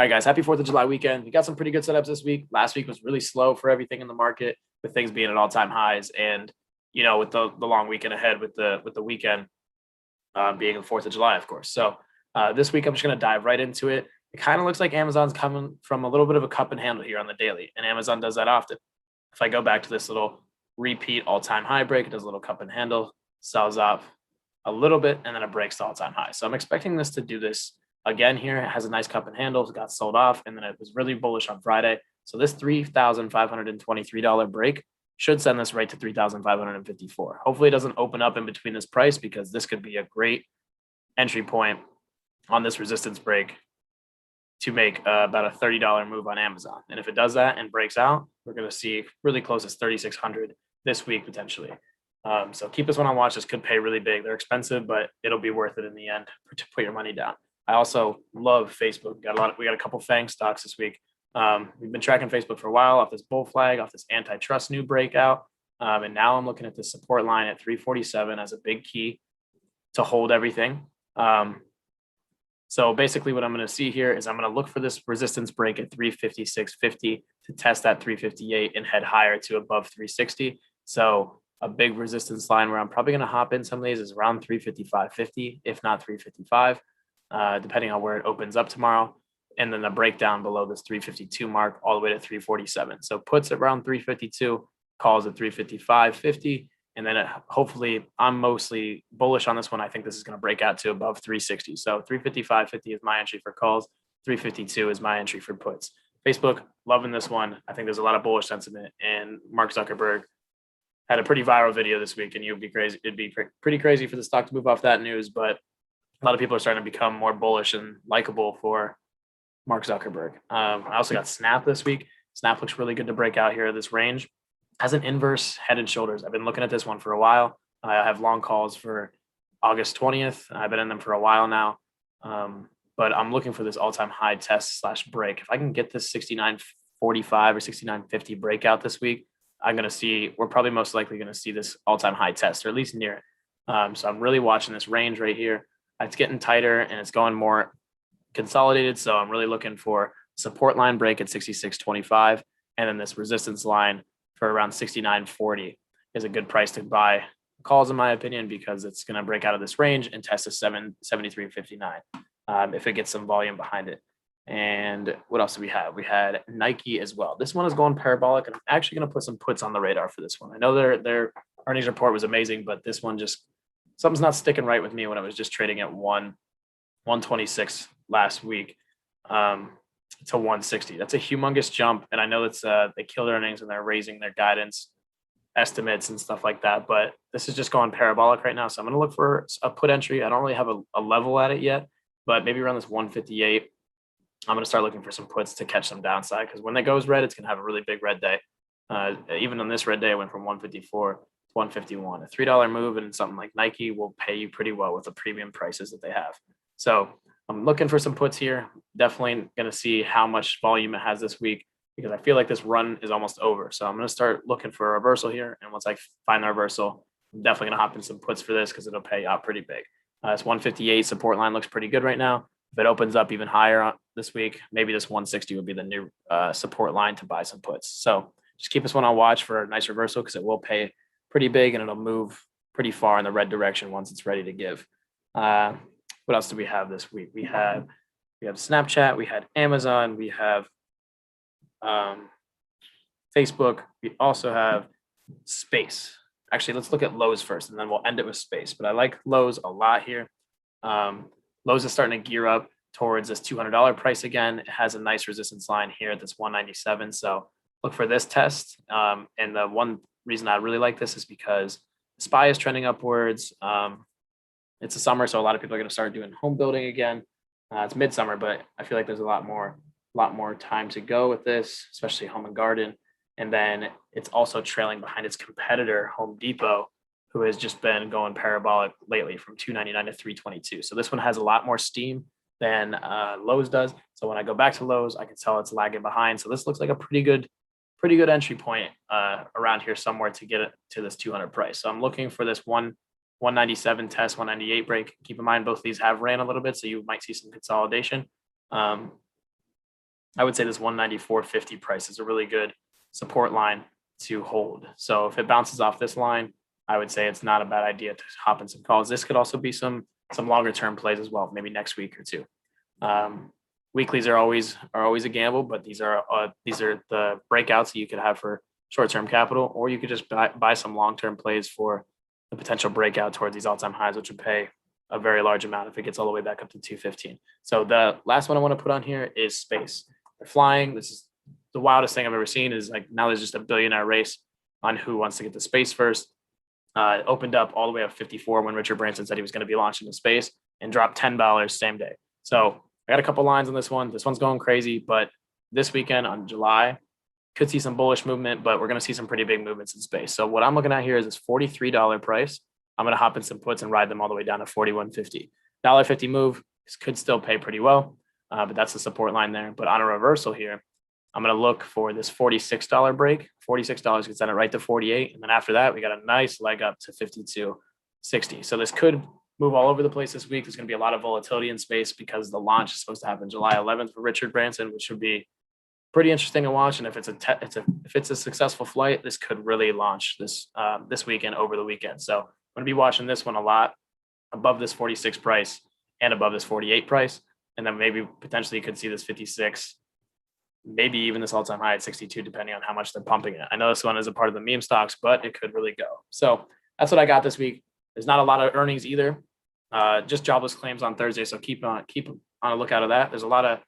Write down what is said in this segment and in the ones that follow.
right, guys, happy 4th of July weekend. We got some pretty good setups this week. Last week was really slow for everything in the market with things being at all-time highs. And, with the long weekend ahead with the weekend being the 4th of July, of course. So this week, I'm just going to dive right into it. It kind of looks like Amazon's coming from a little bit of a cup and handle here on the daily, and Amazon does that often. If I go back to this little repeat all-time high break, it does a little cup and handle, sells off a little bit, and then it breaks the all-time high. So I'm expecting this to do this again here. It has a nice cup and handle, got sold off, and then it was really bullish on Friday. So this $3,523 break should send this right to 3,554. Hopefully it doesn't open up in between this price, because this could be a great entry point on this resistance break to make about a $30 move on Amazon. And if it does that and breaks out, we're going to see really close as 3,600 this week potentially. So keep this one on watch. This could pay really big. They're expensive, but it'll be worth it in the end to put your money down. I also love Facebook. We got a couple FANG stocks this week. We've been tracking Facebook for a while off this bull flag, off this antitrust new breakout. And now I'm looking at the support line at 347 as a big key to hold everything. So basically what I'm going to see here is I'm going to look for this resistance break at 356.50 to test that 358 and head higher to above 360. So a big resistance line where I'm probably going to hop in some of these is around 355.50, if not 355, depending on where it opens up tomorrow. And then the breakdown below this 352 mark all the way to 347. So puts it around 352, calls at 355.50. And then hopefully I'm mostly bullish on this one. I think this is going to break out to above 360. So 355.50 is my entry for calls. 352 is my entry for puts. Facebook, loving this one. I think there's a lot of bullish sentiment. And Mark Zuckerberg had a pretty viral video this week, and you'd be crazy. It'd be pretty crazy for the stock to move off that news. But a lot of people are starting to become more bullish and likable for Mark Zuckerberg. I also got Snap this week. Snap looks really good to break out here at this range. Has an inverse head and shoulders. I've been looking at this one for a while. I have long calls for August 20th. I've been in them for a while now. But I'm looking for this all-time high test / break. If I can get this 69.45 or 69.50 breakout this week, we're probably most likely going to see this all-time high test, or at least near it. So I'm really watching this range right here. It's getting tighter and it's going more consolidated. So I'm really looking for support line break at 66.25, and then this resistance line for around 69.40 is a good price to buy calls, in my opinion, because it's going to break out of this range and test a 73.59 if it gets some volume behind it. And what else do we have? We had Nike as well. This one is going parabolic, and I'm actually going to put some puts on the radar for this one. I know their earnings report was amazing, but this one something's not sticking right with me when I was just trading at 126 last week to 160. That's a humongous jump, and I know it's they killed earnings and they're raising their guidance estimates and stuff like that, but this is just going parabolic right now. So I'm going to look for a put entry. I don't really have a level at it yet, but maybe around this 158. I'm going to start looking for some puts to catch some downside, because when it goes red, it's going to have a really big red day. Even on this red day, it went from 154 to 151. A $3 move and something like Nike will pay you pretty well with the premium prices that they have. So I'm looking for some puts here. Definitely going to see how much volume it has this week, because I feel like this run is almost over. So I'm going to start looking for a reversal here. And once I find the reversal, I'm definitely going to hop in some puts for this, because it'll pay out pretty big. This 158 support line looks pretty good right now. If it opens up even higher this week, maybe this 160 would be the new support line to buy some puts. So just keep this one on watch for a nice reversal, because it will pay pretty big and it'll move pretty far in the red direction once it's ready to give. What else do we have this week? We have Snapchat, we had Amazon, we have Facebook. We also have Space. Actually, let's look at Lowe's first, and then we'll end it with Space. But I like Lowe's a lot here. Lowe's is starting to gear up towards this $200 price again. It has a nice resistance line here at this 197. So look for this test. And the one reason I really like this is because SPY is trending upwards. It's a summer, so a lot of people are going to start doing home building again. It's midsummer, but I feel like there's a lot more time to go with this, especially home and garden. And then it's also trailing behind its competitor, Home Depot, who has just been going parabolic lately from 299 to 322. So this one has a lot more steam than Lowe's does. So when I go back to Lowe's, I can tell it's lagging behind. So this looks like a pretty good entry point around here somewhere to get it to this 200 price. So I'm looking for this 197 test, 198 break. Keep in mind, both of these have ran a little bit, so you might see some consolidation. I would say this 194.50 price is a really good support line to hold. So if it bounces off this line, I would say it's not a bad idea to hop in some calls. This could also be some longer term plays as well, maybe next week or two. Weeklies are always a gamble, but these are the breakouts that you could have for short term capital, or you could just buy some long term plays for the potential breakout towards these all time highs, which would pay a very large amount if it gets all the way back up to 215. So the last one I want to put on here is space. They're flying. This is the wildest thing I've ever seen. Is like now there's just a billionaire race on who wants to get to space first. It opened up all the way up 54 when Richard Branson said he was going to be launching into space, and dropped $10 same day. So I got a couple lines on this one. This one's going crazy, but this weekend on July could see some bullish movement, but we're going to see some pretty big movements in space. So what I'm looking at here is this $43 price. I'm going to hop in some puts and ride them all the way down to 41.50. $1.50 move could still pay pretty well, but that's the support line there. But on a reversal here, I'm going to look for this $46 break. $46 gets sent it right to 48. And then after that, we got a nice leg up to 52.60. So this could move all over the place this week. There's going to be a lot of volatility in space because the launch is supposed to happen July 11th for Richard Branson, which should be pretty interesting to watch. And if it's a successful flight, this could really launch this weekend over the weekend. So I'm going to be watching this one a lot, above this 46 price and above this 48 price. And then maybe potentially you could see this 56, maybe even this all-time high at 62, depending on how much they're pumping it. I know this one is a part of the meme stocks, but it could really go. So that's what I got this week. There's not a lot of earnings either. Just jobless claims on Thursday. So keep on a lookout of that. There's a lot of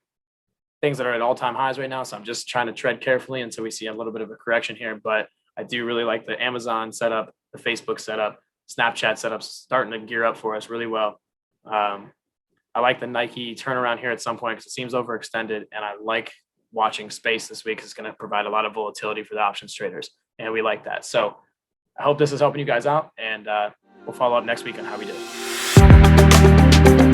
things that are at all-time highs right now. So I'm just trying to tread carefully until we see a little bit of a correction here. But I do really like the Amazon setup, the Facebook setup, Snapchat setup starting to gear up for us really well. I like the Nike turnaround here at some point because it seems overextended, and I like watching space this week. It's going to provide a lot of volatility for the options traders, and we like that. So I hope this is helping you guys out, and we'll follow up next week on how we did.